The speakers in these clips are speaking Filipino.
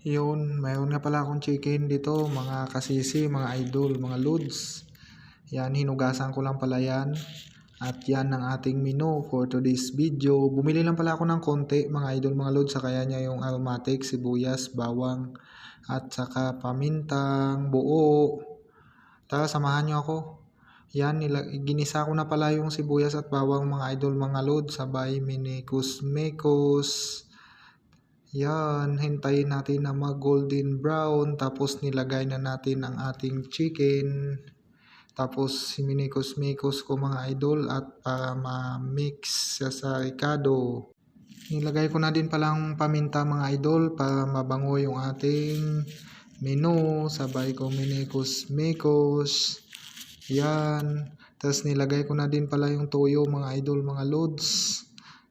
Yun, mayroon nga pala akong chicken dito, mga kasisi, mga idol, mga lods. Yan, hinugasan ko lang pala yan. At yan ang ating menu for today's video. Bumili lang pala ako ng konti, mga idol, mga lods. Sa kaya niya yung aromatic, sibuyas, bawang, at saka pamintang, buo. Tara, samahan nyo ako. Yan, ginisa ko na pala yung sibuyas at bawang, mga idol, mga lods. Sabay, mekos. Yan, hintayin natin na mag golden brown. Tapos nilagay na natin ang ating chicken. Tapos minikos ko mga idol at para ma-mix sa ricado. Nilagay ko na din palang paminta mga idol para mabango yung ating menu. Sabay ko minikos. Yan. Tapos nilagay ko na din pala yung toyo mga idol, mga lods.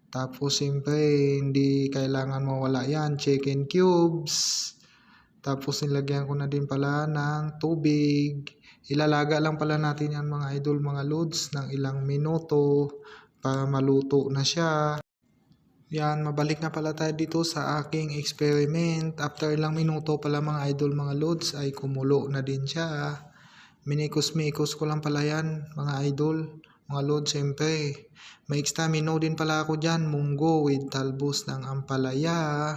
Tapos siyempre hindi kailangan mawala yan, chicken cubes. Tapos nilagyan ko na din pala ng tubig. Ilalaga lang pala natin yan mga idol, mga lods ng ilang minuto para maluto na siya. Yan, mabalik na pala tayo dito sa aking experiment. After ilang minuto pala mga idol, mga lods ay kumulo na din siya. Minikos ko lang pala yan mga idol, mga lods. Siyempre may extra menu din pala ako dyan, munggo with talbos ng ampalaya.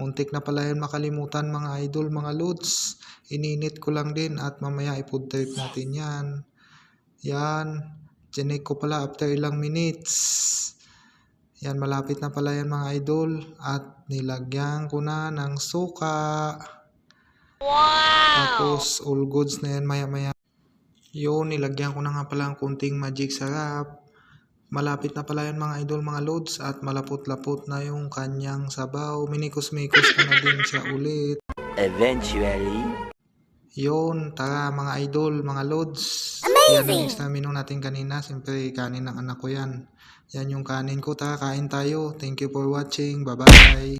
Muntik na pala yan makalimutan mga idol, mga lods. Ininit ko lang din at mamaya i-food trip natin yan. Yan, chinek ko pala after ilang minutes. Yan, malapit na pala yan mga idol. At nilagyan ko na ng suka. Wow! Tapos all goods na yan maya. Yun, nilagyan ko na nga pala ang kunting magic sarap. Malapit na pala yan mga idol, mga lods. At malapot-lapot na yung kanyang sabaw. Minikos ko na din siya ulit. Eventually. Yun, tara mga idol, mga lods. Amazing! Yan ang extra menu natin kanina. Siyempre, kanin ng anak ko yan. Yan yung kanin ko. Tara, kain tayo. Thank you for watching. Bye-bye.